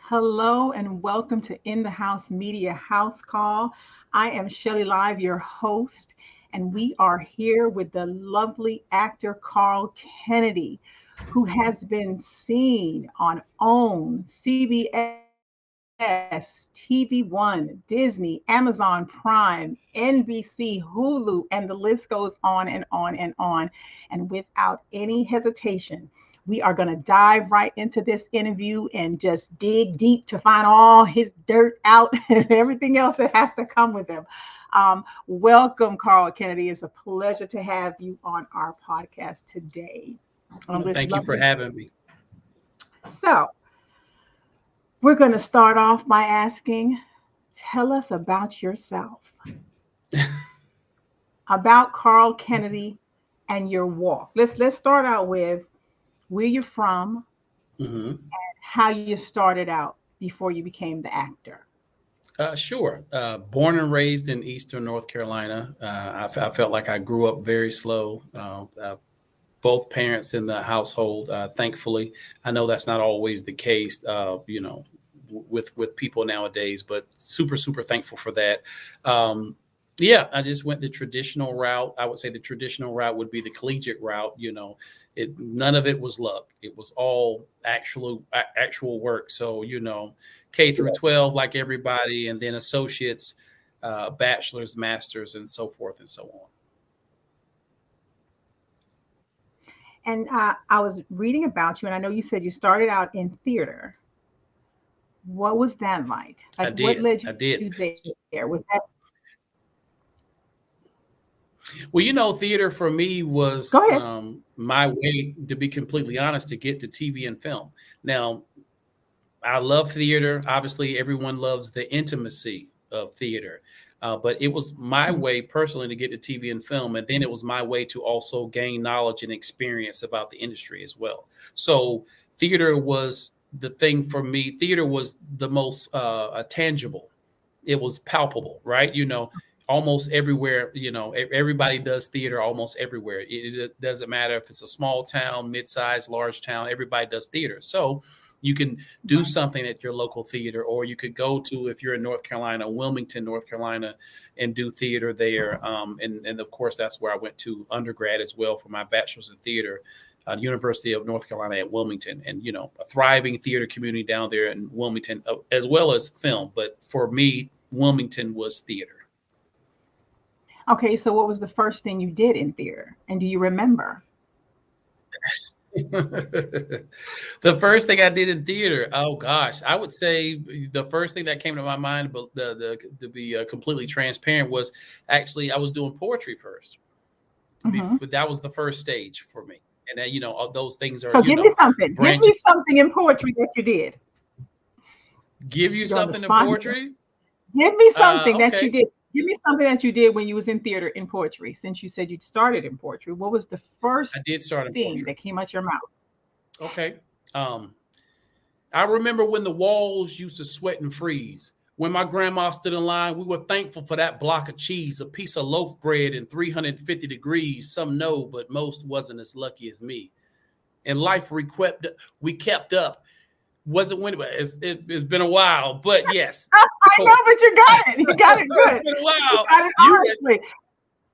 Hello and welcome to In the House Media House Call. I am Shelly Live, your host, and we are here with the lovely actor Carl Kennedy, who has been seen on OWN, CBS, TV1, Disney, Amazon Prime, NBC, Hulu, and the list goes on and on and on. And without any hesitation, we are going to dive right into this interview and just dig deep to find all his dirt out and everything else that has to come with him. Welcome, Carl Kennedy. It's a pleasure to have you on our podcast today. Thank you for having me. So, we're going to start off by asking, tell us about yourself, about Carl Kennedy and your walk. Let's start out with where you're from, and how you started out before you became the actor. Sure. Born and raised in Eastern North Carolina. I felt like I grew up very slow. Both parents in the household, thankfully. I know that's not always the case, with people nowadays, but super, super thankful for that. I just went the traditional route. I would say the traditional route would be the collegiate route. None of it was luck. It was all actual work. So, K through 12, like everybody, and then associates, bachelor's, master's, and so forth and so on. And I was reading about you, and I know you said you started out in theater. What was that like? I did. What led you I did. to there? Was that? Well, theater for me was my way, to be completely honest, to get to TV and film. Now, I love theater. Obviously, everyone loves the intimacy of theater. But it was my way personally to get to TV and film. And then it was my way to also gain knowledge and experience about the industry as well. So theater was the thing for me. Theater was the most tangible. It was palpable, right? Almost everywhere, everybody does theater almost everywhere. It doesn't matter if it's a small town, mid-sized, large town, everybody does theater. So you can do something at your local theater, or you could go to, if you're in North Carolina, Wilmington, North Carolina, and do theater there. And of course, that's where I went to undergrad as well for my bachelor's in theater, University of North Carolina at Wilmington, and, a thriving theater community down there in Wilmington, as well as film. But for me, Wilmington was theater. Okay, so what was the first thing you did in theater? And do you remember? The first thing I did in theater, oh gosh, I would say the first thing that came to my mind, but to be completely transparent, was actually I was doing poetry first. That was the first stage for me. And then, all those things are. So give me something. Give me something in poetry that you did. Give you something in poetry? Give me something that you did. Give me something that you did when you was in theater in poetry. Since you said you started in poetry, what was the first thing that came out your mouth? Okay. I remember when the walls used to sweat and freeze. When my grandma stood in line, we were thankful for that block of cheese, a piece of loaf bread in 350 degrees. Some know, but most wasn't as lucky as me. In life, we kept up. Wasn't when it's been a while, but yes. I know, but you got it. You got it good. It's been a while. You got it honestly.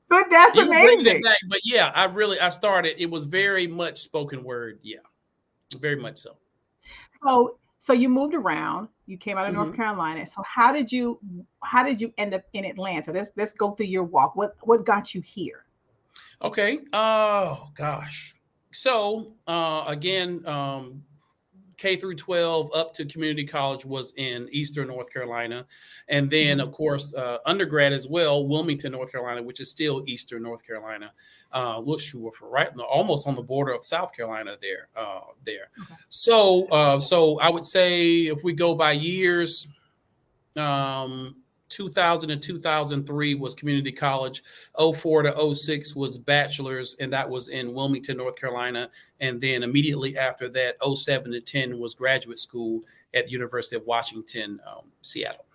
But that's amazing. Back, but yeah, I started. It was very much spoken word. Yeah, very much so. So you moved around. You came out of North Carolina. So how did you end up in Atlanta? Let's go through your walk. What got you here? Okay. Oh gosh. So again. K through 12 up to community college was in Eastern North Carolina. And then, of course, undergrad as well, Wilmington, North Carolina, which is still Eastern North Carolina. Which we're right almost on the border of South Carolina there. Okay. So I would say if we go by years, 2000 and 2003 was community college. 04 to 06 was bachelor's, and that was in Wilmington, North Carolina. And then immediately after that, 07 to 10 was graduate school at the University of Washington, Seattle.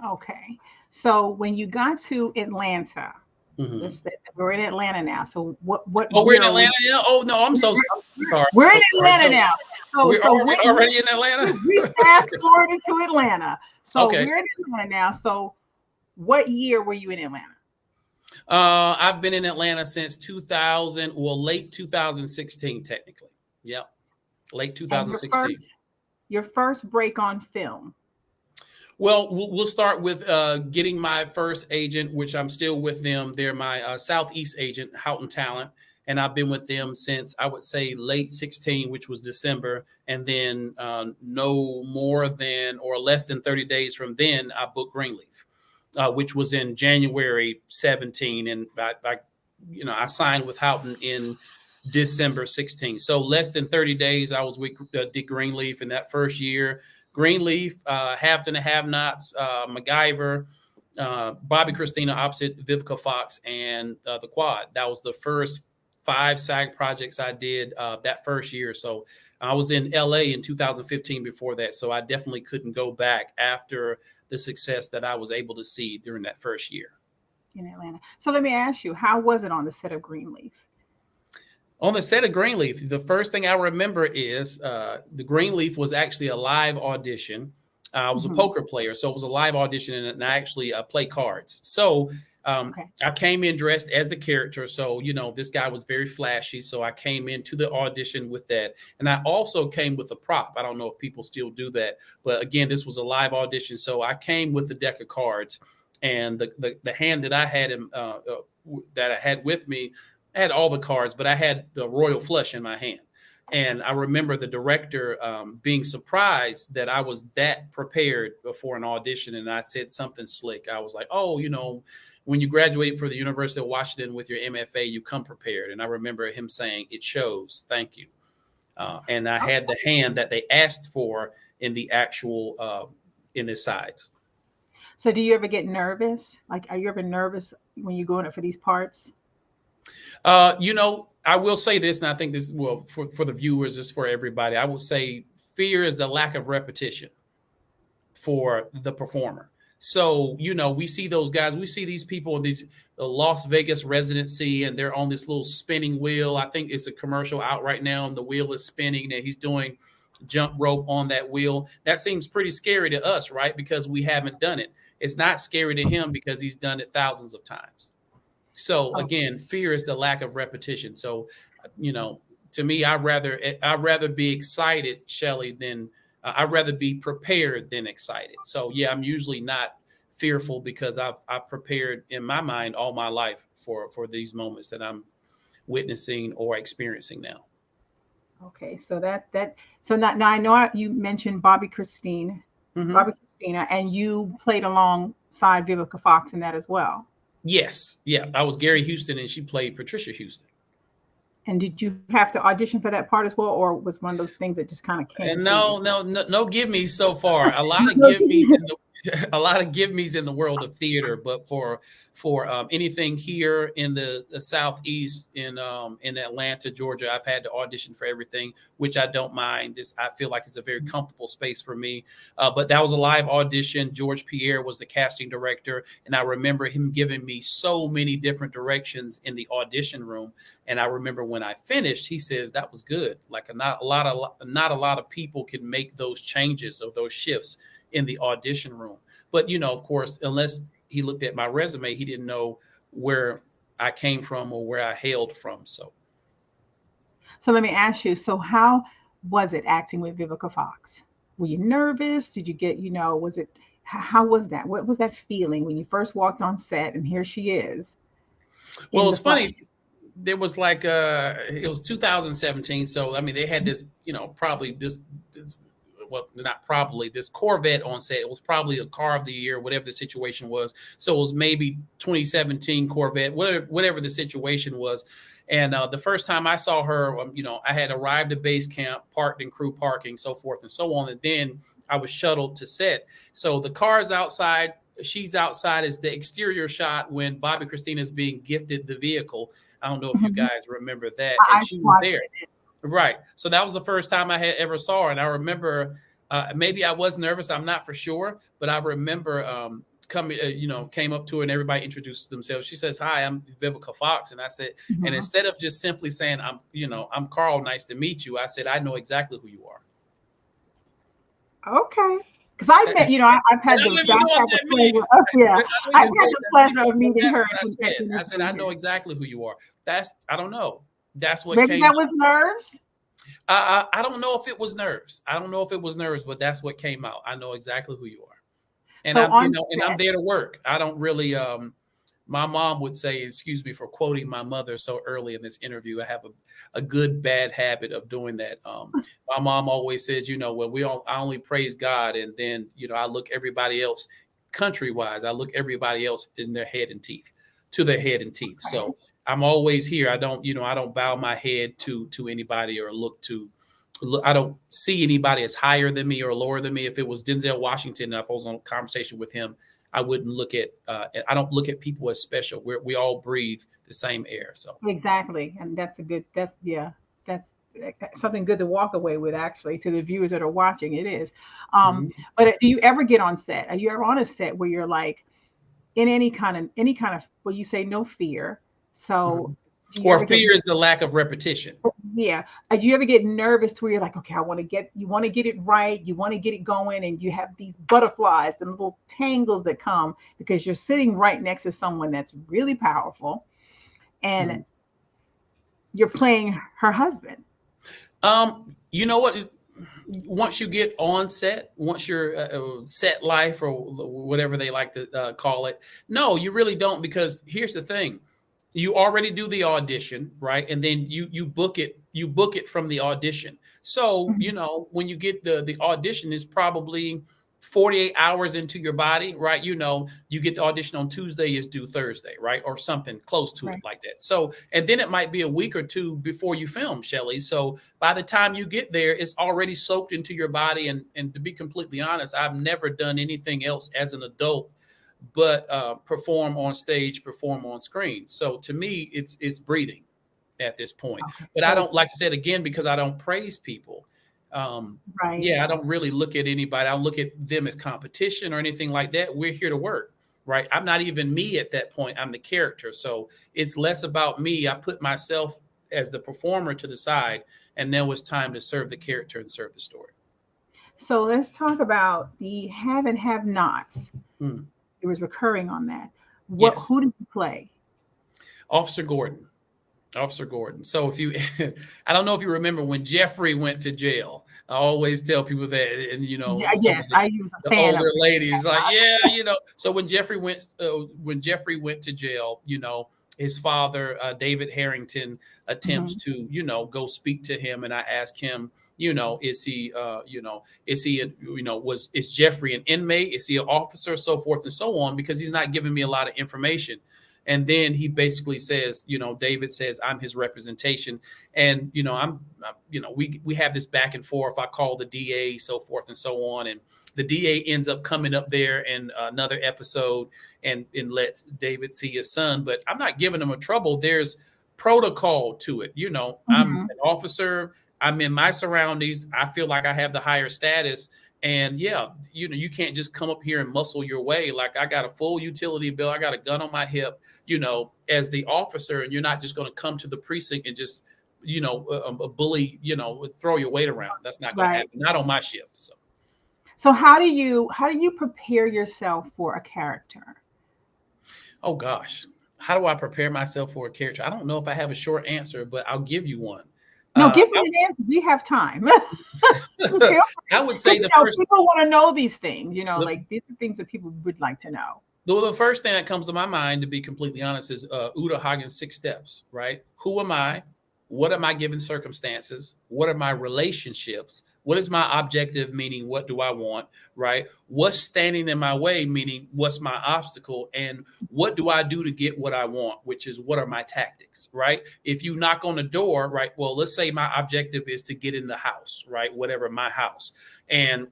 Okay. So when you got to Atlanta, we're in Atlanta now. So what? Oh, we're in Atlanta now? Oh, no, I'm so sorry. We're in Atlanta now. we're already in Atlanta. We fast forwarded to Atlanta. So we're in Atlanta now. So what year were you in Atlanta? I've been in Atlanta since 2000, well, late 2016, technically. Yep. Late 2016. Your first break on film. Well, we'll start with getting my first agent, which I'm still with them. They're my Southeast agent, Houghton Talent. And I've been with them since, I would say, late 16, which was December. And then no more than or less than 30 days from then, I booked Greenleaf, which was in January 17. And I signed with Houghton in December 16. So less than 30 days, I was with did Greenleaf in that first year. Greenleaf, Haves and the Have-Nots, MacGyver, Bobby Christina opposite Vivica Fox, and The Quad. That was the first 5 SAG projects I did that first year. So I was in LA in 2015 before that. So I definitely couldn't go back after the success that I was able to see during that first year. In Atlanta. So let me ask you, how was it on the set of Greenleaf? On the set of Greenleaf, the first thing I remember is the Greenleaf was actually a live audition. I was a poker player, so it was a live audition, and I actually play cards. So I came in dressed as the character. So, this guy was very flashy. So I came into the audition with that. And I also came with a prop. I don't know if people still do that. But again, this was a live audition. So I came with a deck of cards. And the hand that I had with me, I had all the cards, but I had the royal flush in my hand. And I remember the director being surprised that I was that prepared for an audition. And I said something slick. I was like, oh, when you graduated for the University of Washington with your MFA, you come prepared. And I remember him saying, it shows, thank you. And I had the hand that they asked for in the actual, in the sides. So do you ever get nervous? Like, are you ever nervous when you're going up for these parts? I will say this, and I think this, well, for the viewers, is for everybody. I will say fear is the lack of repetition for the performer. So, we see those guys, we see these people in these Las Vegas residency, and they're on this little spinning wheel. I think it's a commercial out right now, and the wheel is spinning, and he's doing jump rope on that wheel. That seems pretty scary to us, right? Because we haven't done it. It's not scary to him because he's done it thousands of times. So again, fear is the lack of repetition. So, to me, I'd rather be excited, Shelly, than I'd rather be prepared than excited. So yeah, I'm usually not fearful because I've prepared in my mind all my life for these moments that I'm witnessing or experiencing now. Okay, so so now I know you mentioned Bobby Christina, and you played alongside Vivica Fox in that as well. Yes. Yeah. I was Gary Houston and she played Patricia Houston. And did you have to audition for that part as well? Or was one of those things that just kind of came? No give me so far. A lot of give me a lot of give me's in the world of theater, but for anything here in the Southeast in Atlanta, Georgia, I've had to audition for everything, which I don't mind. I feel like it's a very comfortable space for me. But that was a live audition. George Pierre was the casting director, and I remember him giving me so many different directions in the audition room. And I remember when I finished, he says that was good. Like not a lot of people can make those changes or those shifts in the audition room. But, of course, unless he looked at my resume, he didn't know where I came from or where I hailed from. So let me ask you, so how was it acting with Vivica Fox? Were you nervous? Did you get, how was that? What was that feeling when you first walked on set and here she is? Well, it's funny. There was like, it was 2017. So, I mean, they had this, probably this Corvette on set. It was probably a car of the year, whatever the situation was. So it was maybe 2017 Corvette, whatever the situation was. And the first time I saw her, I had arrived at base camp, parked in crew parking, so forth and so on. And then I was shuttled to set. So the car's outside. She's outside is the exterior shot when Bobby Christina is being gifted the vehicle. I don't know if you guys remember that. And she was there. Right. So that was the first time I had ever saw her. And I remember maybe I was nervous. I'm not for sure. But I remember came up to her and everybody introduced themselves. She says, "Hi, I'm Vivica Fox." And I said, and instead of just simply saying, I'm Carl, nice to meet you, I said, "I know exactly who you are." Okay. Because I've met, I've had the, pleasure of, I've had the pleasure of meeting her. I said, I know exactly who you are. I don't know. That's what maybe that was nerves. I don't know if it was nerves. I don't know if it was nerves, but that's what came out. I know exactly who you are. And so I'm, and I'm there to work. I don't really, my mom would say, excuse me for quoting my mother so early in this interview, I have a good bad habit of doing that. My mom always says, well, I only praise God. And then, I look everybody else country wise. I look everybody else in their head and teeth to their head and teeth. Okay. So I'm always here. I don't bow my head to anybody or I don't see anybody as higher than me or lower than me. If it was Denzel Washington, if I was on a conversation with him, I wouldn't look at, I don't look at people as special. We all breathe the same air. So exactly. And that's something good to walk away with, actually, to the viewers that are watching. It is. But do you ever get on set? Are you ever on a set where you're like in any kind of, well, you say no fear. So or fear is the lack of repetition. Yeah. Do you ever get nervous to where you're like, okay, you want to get it right. You want to get it going. And you have these butterflies and little tangles that come because you're sitting right next to someone that's really powerful and you're playing her husband. You know what? Once you get on set, once you're set life or whatever they like to call it, no, you really don't. Because here's the thing. You already do the audition, right? And then you book it from the audition. So, when you get the audition is probably 48 hours into your body, right? You get the audition on Tuesday, is due Thursday, right? Or something close to it like that. So, and then it might be a week or two before you film, Shelly. So by the time you get there, it's already soaked into your body. And to be completely honest, I've never done anything else as an adult but perform on stage, perform on screen. So to me, it's breathing at this point. But I don't, like I said, again, because I don't praise people. Yeah, I don't really look at anybody. I don't look at them as competition or anything like that. We're here to work, right? I'm not even me at that point. I'm the character. So it's less about me. I put myself as the performer to the side, and now it's time to serve the character and serve the story. So let's talk about the have and have nots. It was recurring on that. Who did you play? Officer Gordon. So I don't know if you remember when Jeffrey went to jail. I always tell people that, and yes, I use a fan older ladies like, So when Jeffrey went to jail, his father, David Harrington, attempts to, go speak to him, and I asked him, is Jeffrey an inmate? Is he an officer? So forth and so on, because he's not giving me a lot of information. And then he basically says, David says, I'm his representation. And, we have this back and forth. I call the DA, so forth and so on. And the DA ends up coming up there in another episode and lets David see his son. But I'm not giving him a trouble. There's protocol to it. I'm an officer. I'm in my surroundings. I feel like I have the higher status. And you can't just come up here and muscle your way. Like, I got a full utility bill. I got a gun on my hip, as the officer, and you're not just going to come to the precinct and just, a bully, throw your weight around. That's not going to happen. Not on my shift. So how do you prepare yourself for a character? Oh gosh. How do I prepare myself for a character? I don't know if I have a short answer, but I'll give you one. No, give me an answer. We have time. I would say people want to know these things, like these are things that people would like to know. The first thing that comes to my mind, to be completely honest, is Uta Hagen's 6 steps, right? Who am I? What am I given circumstances? What are my relationships? What is my objective? Meaning, what do I want, right? What's standing in my way? Meaning, what's my obstacle? And what do I do to get what I want? Which is, what are my tactics, right? If you knock on the door, right? Well, let's say my objective is to get in the house, right? Whatever, my house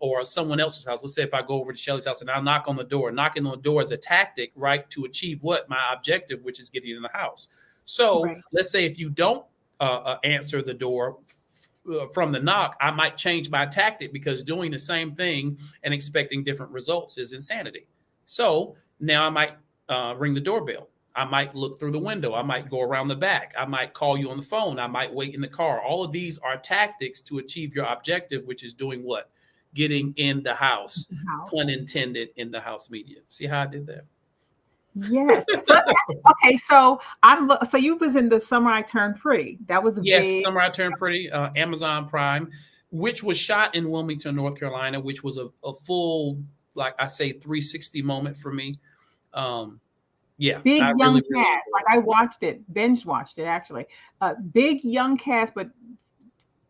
or someone else's house. Let's say if I go over to Shelly's house and I'll knock on the door. Knocking on the door is a tactic, right? To achieve what? My objective, which is getting in the house. So let's say if you don't answer the door from the knock, I might change my tactic, because doing the same thing and expecting different results is insanity. So now I might ring the doorbell. I might look through the window. I might go around the back. I might call you on the phone. I might wait in the car. All of these are tactics to achieve your objective, which is doing what? getting in the house, pun intended, in the house media. See how I did that? Yes. Okay. So so you was in The Summer I Turned Pretty. That was Summer I Turned Pretty, Amazon Prime, which was shot in Wilmington, North Carolina, which was a full, like I say, 360 moment for me. Big young cast. Like I watched it, binge watched it actually. Big young cast, but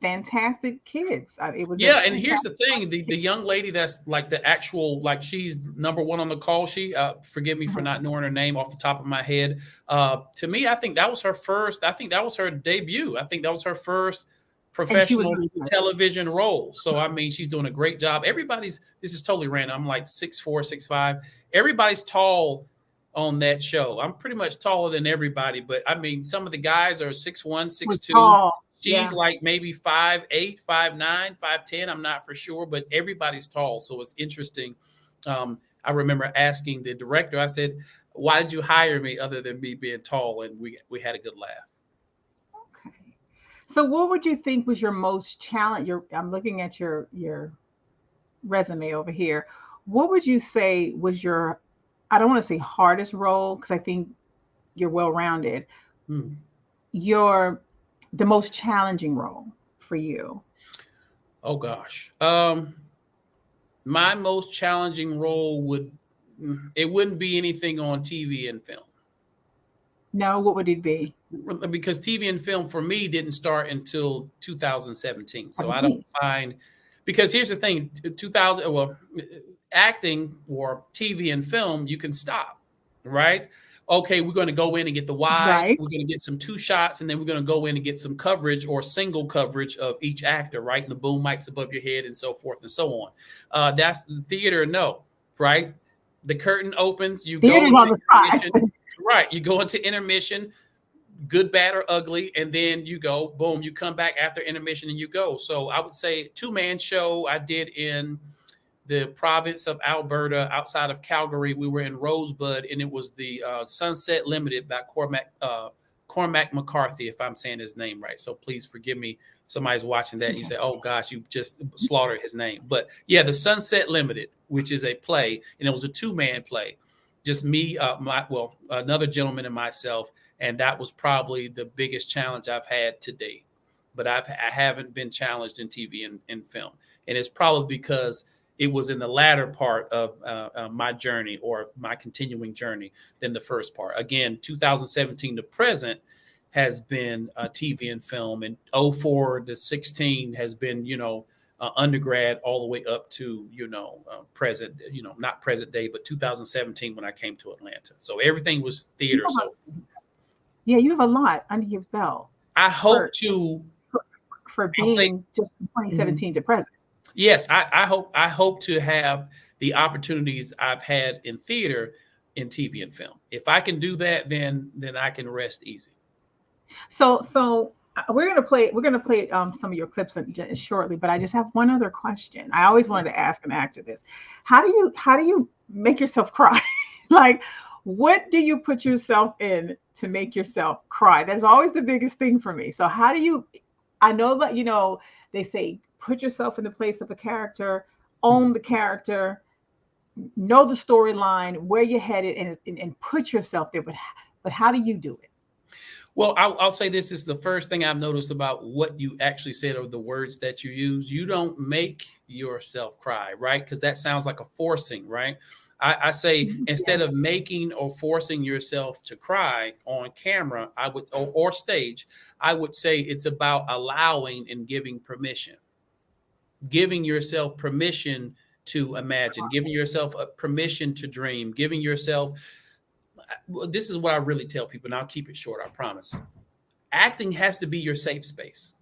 fantastic kids. It was and here's the thing: the young lady that's like the actual, like she's number one on the call sheet. Forgive me for not knowing her name off the top of my head. To me, I think that was her first. I think that was her debut. I think that was her first professional television role. So I mean, she's doing a great job. This is totally random. I'm like 6'4", 6'5". Everybody's tall on that show. I'm pretty much taller than everybody, but I mean, some of the guys are 6'1", 6'2". She's like maybe 5'8", 5'9", 5'10". I'm not for sure, but everybody's tall. So it's interesting. I remember asking the director, I said, why did you hire me other than me being tall? And we had a good laugh. Okay. So what would you think was your most challenge? I'm looking at your resume over here. What would you say was your, I don't want to say hardest role, because I think you're well-rounded. The most challenging role for you? Oh gosh. My most challenging role wouldn't be anything on TV and film. No, what would it be? Because TV and film for me didn't start until 2017. So I don't find, because here's the thing, acting or TV and film, you can stop, right? Okay, we're going to go in and get the wide. Right. We're going to get some 2 shots, and then we're going to go in and get some coverage or single coverage of each actor, right? And the boom mics above your head and so forth and so on. That's the theater, no, right? The curtain opens, you go into on the intermission, right? You go into intermission, good, bad, or ugly, and then you go, boom, you come back after intermission and you go. So I would say 2-man show I did in the province of Alberta, outside of Calgary. We were in Rosebud, and it was the Sunset Limited by Cormac McCarthy, if I'm saying his name right. So please forgive me. Somebody's watching that and you say, oh gosh, you just slaughtered his name. But yeah, the Sunset Limited, which is a play, and it was a 2-man play. Just me, another gentleman and myself. And that was probably the biggest challenge I've had to date. But I haven't been challenged in TV and film. And it's probably because it was in the latter part of my journey, or my continuing journey, than the first part. Again, 2017 to present has been TV and film, and 04 to 16 has been, undergrad all the way up to, present, not present day, but 2017 when I came to Atlanta. So everything was theater. Yeah, you have a lot under your belt. I hope for being just from 2017 to present. Yes, I hope to have the opportunities I've had in theater in TV and film. If I can do that, then I can rest easy. So we're gonna play some of your clips shortly, but I just have one other question. I always wanted to ask an actor this: how do you make yourself cry? Like, what do you put yourself in to make yourself cry? That's always the biggest thing for me. So how do you? I know that they say, put yourself in the place of a character, own the character, know the storyline, where you're headed, and put yourself there. But how do you do it? Well, I'll say this is the first thing I've noticed about what you actually said, or the words that you use. You don't make yourself cry, right? Because that sounds like a forcing, right? I say, instead of making or forcing yourself to cry on camera, or stage, I would say it's about allowing and giving permission. Giving yourself permission to imagine, giving yourself a permission to dream, giving yourself, this is what I really tell people, and I'll keep it short, I promise. Acting has to be your safe space.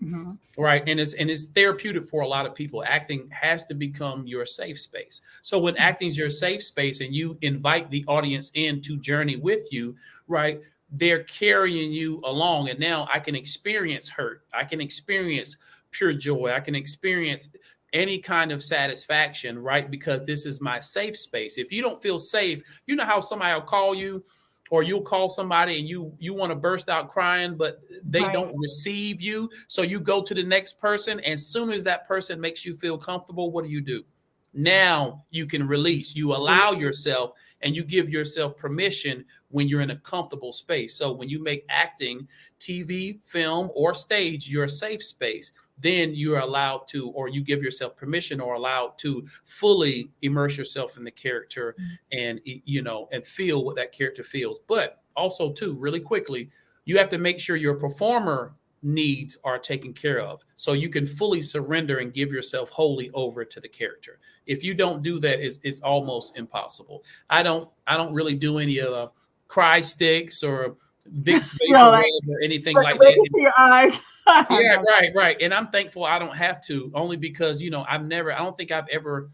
Mm-hmm. Right. And it's therapeutic for a lot of people. Acting has to become your safe space. So when acting is your safe space and you invite the audience in to journey with you, right, they're carrying you along. And now I can experience hurt. I can experience pure joy. I can experience any kind of satisfaction, right? Because this is my safe space. If you don't feel safe, you know how somebody will call you or you'll call somebody and you want to burst out crying, but they don't receive you. So you go to the next person. And as soon as that person makes you feel comfortable, what do? Now you can release. You allow yourself and you give yourself permission when you're in a comfortable space. So when you make acting, TV, film, or stage your safe space, then you're allowed to, or you give yourself permission or allowed to fully immerse yourself in the character and, and feel what that character feels. But also too, really quickly, you have to make sure your performer needs are taken care of so you can fully surrender and give yourself wholly over to the character. If you don't do that, it's almost impossible. I don't really do any cry sticks or Vicks Vapor or anything like that. Into your eyes. Yeah, right. And I'm thankful I don't have to, only because, I don't think I've ever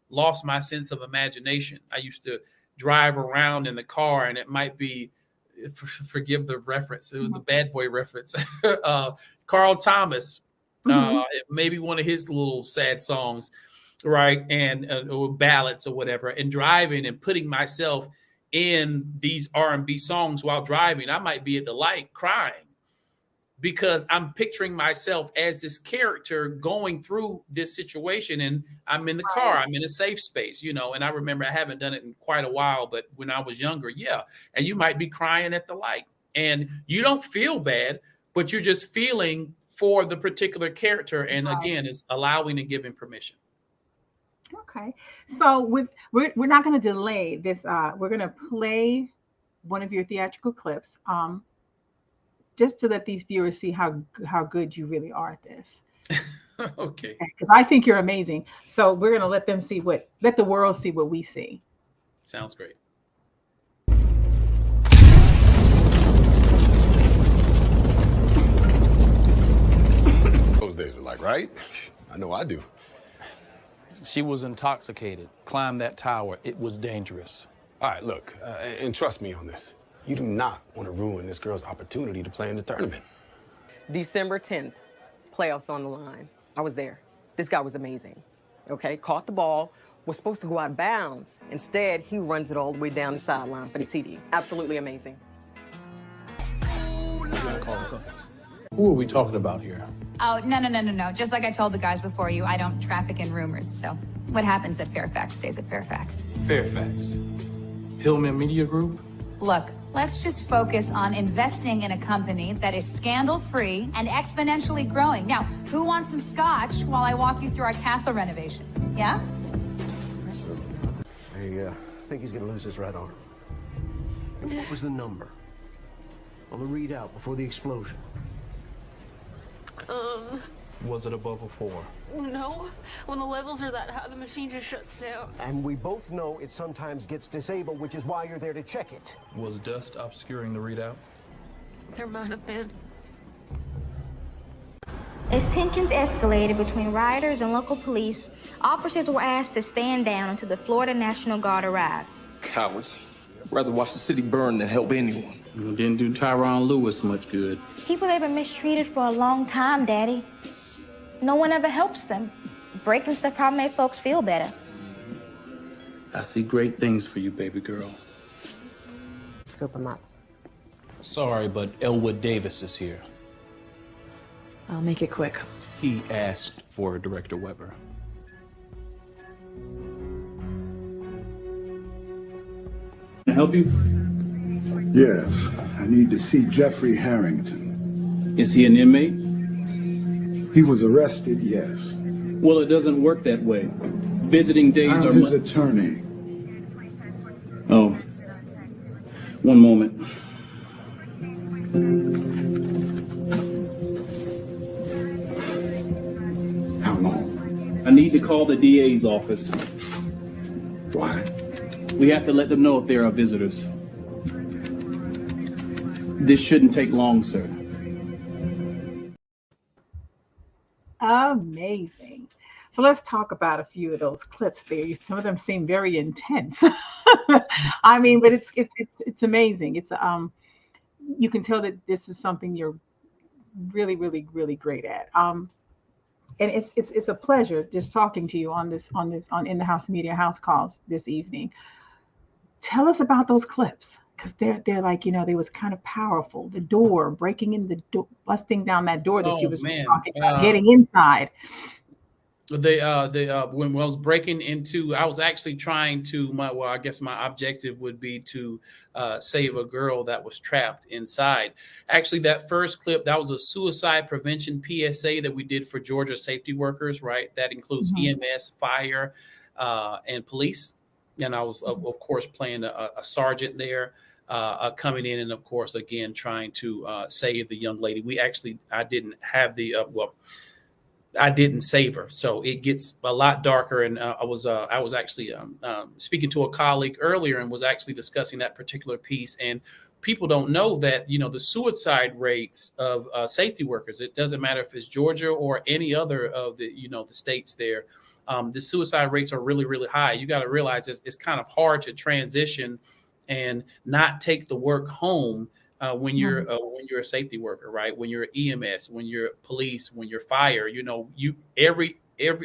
lost my sense of imagination. I used to drive around in the car, and it might be, forgive the reference, it was the Bad Boy reference. Carl Thomas, maybe one of his little sad songs, right? And or ballads or whatever, and driving and putting myself in these R&B songs while driving. I might be at the light crying because I'm picturing myself as this character going through this situation, and I'm in the car, I'm in a safe space, and I remember, I haven't done it in quite a while, but when I was younger, and you might be crying at the light and you don't feel bad, but you're just feeling for the particular character. And again, it's allowing and giving permission. Okay. So we're not going to delay this. We're going to play one of your theatrical clips. Just to let these viewers see how good you really are at this. Okay. Because I think you're amazing. So we're going to let the world see what we see. Sounds great. Those days were like, right? I know I do. She was intoxicated. Climbed that tower. It was dangerous. All right, look, and trust me on this. You do not want to ruin this girl's opportunity to play in the tournament. December 10th, playoffs on the line. I was there. This guy was amazing. Okay, caught the ball, was supposed to go out of bounds. Instead, he runs it all the way down the sideline for the TD. Absolutely amazing. Who are we talking about here? Oh, no. Just like I told the guys before you, I don't traffic in rumors. So what happens at Fairfax stays at Fairfax. Fairfax. Hillman Media Group? Look, let's just focus on investing in a company that is scandal-free and exponentially growing. Now, who wants some scotch while I walk you through our castle renovation? Yeah? I think he's gonna lose his right arm. What was the number on the readout before the explosion? Was it above a 4? No. When the levels are that high, the machine just shuts down. And we both know it sometimes gets disabled, which is why you're there to check it. Was dust obscuring the readout? There might have been. As tensions escalated between rioters and local police, officers were asked to stand down until the Florida National Guard arrived. Cowards. Rather watch the city burn than help anyone. You didn't do Tyron Lewis much good. People have been mistreated for a long time, Daddy. No one ever helps them. Breaking stuff probably made folks feel better. I see great things for you, baby girl. Scoop him up. Sorry, but Elwood Davis is here. I'll make it quick. He asked for Director Weber. Can I help you? Yes, I need to see Jeffrey Harrington. Is he an inmate? He was arrested, yes. Well, it doesn't work that way. Visiting days are... I'm his attorney. Oh. One moment. How long? I need to call the DA's office. Why? We have to let them know if there are visitors. This shouldn't take long, sir. Amazing. So let's talk about a few of those clips there. Some of them seem very intense. I mean, but it's amazing. It's you can tell that this is something you're really, really, really great at. And it's a pleasure just talking to you on In the House Media House Calls this evening. Tell us about those clips. because they're like, they was kind of powerful. The door, breaking in the door, busting down that door that you was talking about, getting inside. When I was breaking into, I was actually trying to, I guess my objective would be to save a girl that was trapped inside. Actually, that first clip, that was a suicide prevention PSA that we did for Georgia safety workers, right? That includes EMS, fire, and police. And I was, of course, playing a sergeant there, coming in and, of course, again, trying to save the young lady. I didn't have I didn't save her. So it gets a lot darker. And I was actually speaking to a colleague earlier and was actually discussing that particular piece. And people don't know that, the suicide rates of safety workers, it doesn't matter if it's Georgia or any other of the, the states there. The suicide rates are really, really high. You got to realize it's kind of hard to transition and not take the work home when you're a safety worker, right? When you're EMS, when you're police, when you're fire,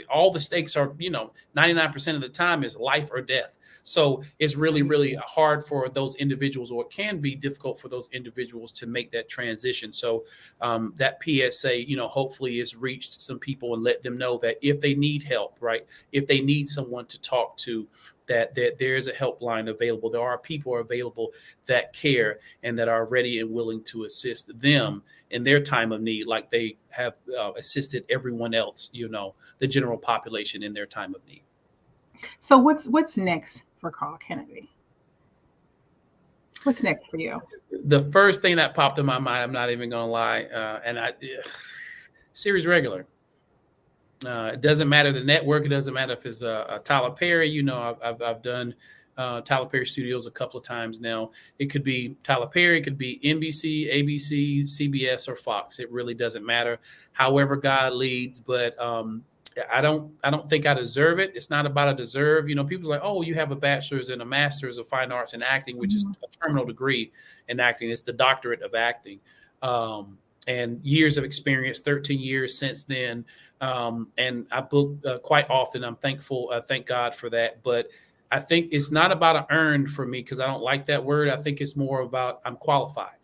all the stakes are, 99% of the time is life or death. So it's really, really hard for those individuals, or it can be difficult for those individuals to make that transition. So that PSA, hopefully has reached some people and let them know that if they need help, right? If they need someone to talk to, that there is a helpline available. There are people available that care and that are ready and willing to assist them in their time of need, like they have assisted everyone else, the general population in their time of need. So what's next for Carl Kennedy? What's next for you? The first thing that popped in my mind, I'm not even going to lie, series regular. It doesn't matter the network. It doesn't matter if it's Tyler Perry. I've done Tyler Perry Studios a couple of times now. It could be Tyler Perry. It could be NBC, ABC, CBS, or Fox. It really doesn't matter. However God leads, but I don't think I deserve it. It's not about a deserve. People's like, oh, you have a bachelor's and a master's of fine arts in acting, which is a terminal degree in acting. It's the doctorate of acting. And years of experience, 13 years since then. And I book quite often. I'm thankful. Thank God for that. But I think it's not about an earned for me, because I don't like that word. I think it's more about I'm qualified.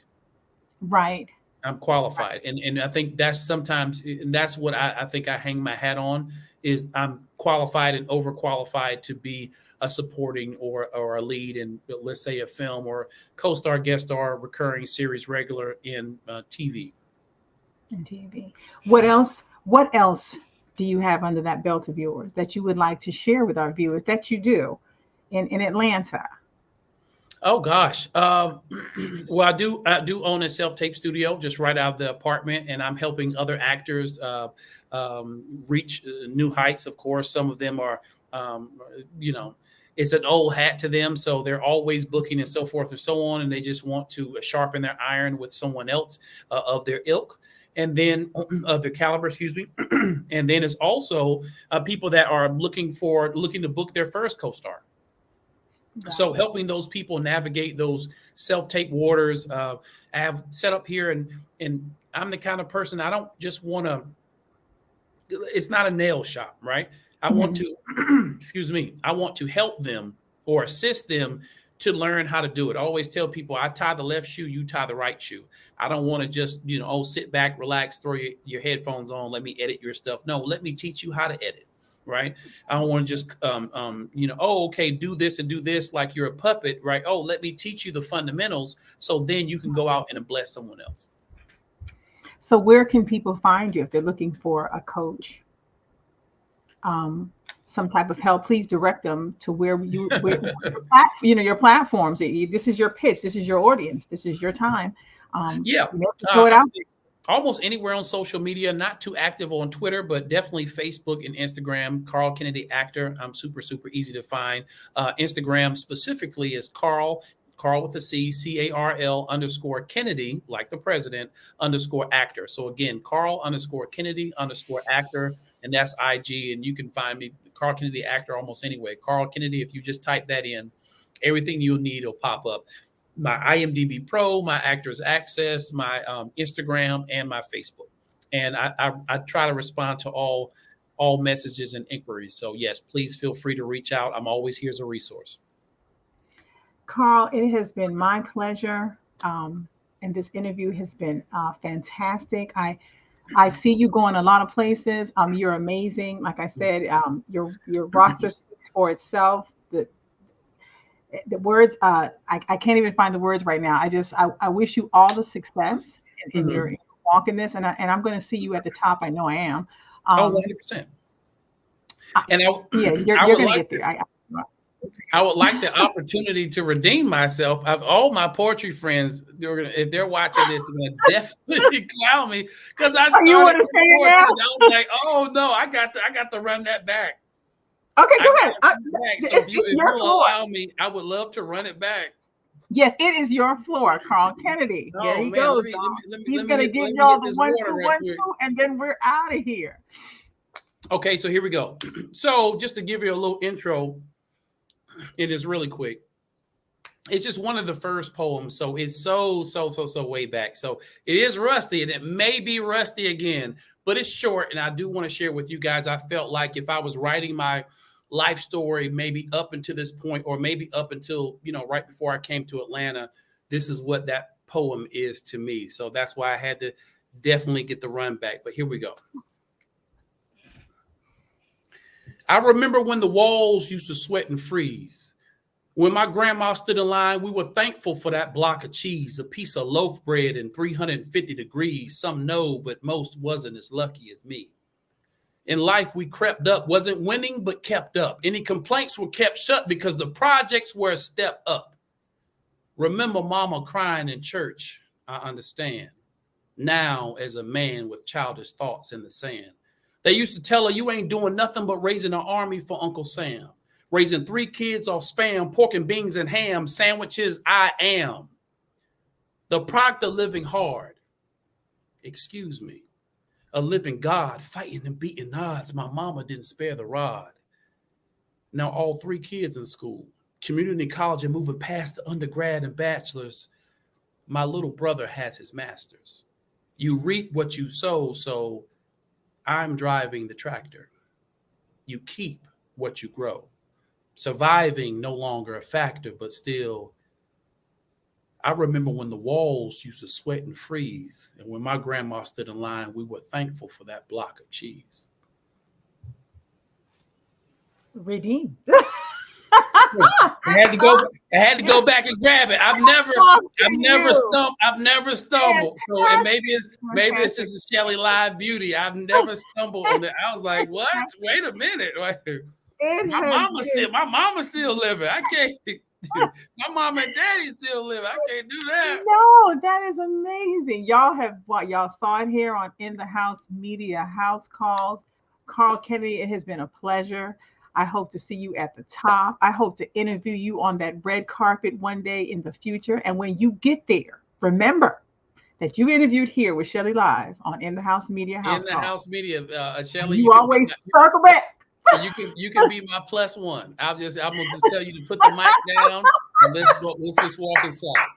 Right. I'm qualified. Right. And I think that's sometimes, and that's what I think I hang my hat on, is I'm qualified and overqualified to be a supporting or a lead in, let's say, a film, or co-star, guest star, recurring series regular in TV. In TV. What else do you have under that belt of yours that you would like to share with our viewers that you do in Atlanta? Oh gosh. Well, I do own a self-tape studio just right out of the apartment, and I'm helping other actors reach new heights. Of course, some of them are, it's an old hat to them, so they're always booking and so forth and so on, and they just want to sharpen their iron with someone else of their ilk. And then of their caliber, excuse me. And then it's also people that are looking to book their first co-star. Right. So helping those people navigate those self-tape waters. I have set up here, and I'm the kind of person, I don't just want to, it's not a nail shop, right? I want to, excuse me, I want to help them or assist them to learn how to do it. I always tell people, I tie the left shoe, you tie the right shoe. I don't want to just, sit back, relax, throw your headphones on, let me edit your stuff. No, let me teach you how to edit, right? I don't want to just, okay, do this and do this like you're a puppet, right? Oh, let me teach you the fundamentals so then you can go out and bless someone else. So where can people find you if they're looking for a coach? Some type of help, please direct them to where your platforms. This is your pitch. This is your audience. This is your time. Throw it out. Almost anywhere on social media, not too active on Twitter, but definitely Facebook and Instagram, Carl Kennedy Actor. I'm super, super easy to find. Instagram specifically is Carl with a C, CARL_Kennedy, like the president, _actor. So again, Carl_Kennedy_actor, and that's IG. And you can find me, Carl Kennedy Actor, almost anyway. Carl Kennedy, if you just type that in, everything you'll need will pop up. My IMDb Pro, my Actors Access, my Instagram, and my Facebook. And I try to respond to all messages and inquiries. So yes, please feel free to reach out. I'm always here as a resource. Carl, it has been my pleasure. And this interview has been fantastic. I see you going a lot of places. You're amazing. Like I said, your roster speaks for itself. The words, I can't even find the words right now. I wish you all the success in your walk in this, and I'm going to see you at the top. I know I am. 100%. And you're going to get there. I would like the opportunity to redeem myself. All my poetry friends, if they're watching this, they're gonna definitely clown me because I started. You want to say it now? I was like, oh no, I got to run that back. Okay, go ahead. So if you allow me, I would love to run it back. Yes, it is your floor, Carl Kennedy. There he goes. He's going to give y'all the 1-2-1-2, and then we're out of here. Okay, so here we go. So just to give you a little intro, it is really quick. It's just one of the first poems. So it's so way back. So it is rusty, and it may be rusty again, but it's short. And I do want to share with you guys. I felt like if I was writing my life story, maybe up until this point, or maybe up until, right before I came to Atlanta, this is what that poem is to me. So that's why I had to definitely get the run back. But here we go. I remember when the walls used to sweat and freeze. When my grandma stood in line, we were thankful for that block of cheese, a piece of loaf bread in 350 degrees. Some know, but most wasn't as lucky as me. In life, we crept up, wasn't winning, but kept up. Any complaints were kept shut because the projects were a step up. Remember mama crying in church, I understand. Now, as a man with childish thoughts in the sand. They used to tell her, you ain't doing nothing but raising an army for Uncle Sam. Raising 3 kids off Spam, pork and beans and ham, sandwiches I am. The product of living hard. Excuse me. A living God fighting and beating odds. My mama didn't spare the rod. Now all 3 kids in school. Community college and moving past the undergrad and bachelors. My little brother has his master's. You reap what you sow, so I'm driving the tractor. You keep what you grow. Surviving no longer a factor, but still, I remember when the walls used to sweat and freeze. And when my grandma stood in line, we were thankful for that block of cheese. Redeemed. I had to go back and grab it. I've never stumbled. So and maybe it's just a Shelly Live beauty. I've never stumbled on it. I was like, what? Wait a minute. My mama's still living. I can't. My mom and daddy still living. I can't do that. No, that is amazing. Y'all saw it here on In the House Media House Calls. Carl Kennedy, it has been a pleasure. I hope to see you at the top. I hope to interview you on that red carpet one day in the future. And when you get there, remember that you interviewed here with Shelly Live on In the House Media House Calls. In the House Media, Shelly. You always circle back. You can be my +1. I'm gonna just tell you to put the mic down and let's just walk inside.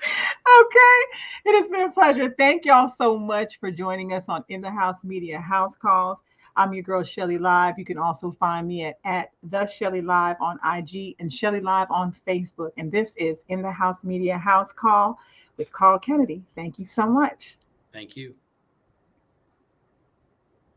Okay, it has been a pleasure. Thank y'all so much for joining us on In the House Media House Calls. I'm your girl Shelly Live. You can also find me at the Shelly Live on IG and Shelly Live on Facebook. And this is In the House Media House Call with Carl Kennedy. Thank you so much. Thank you.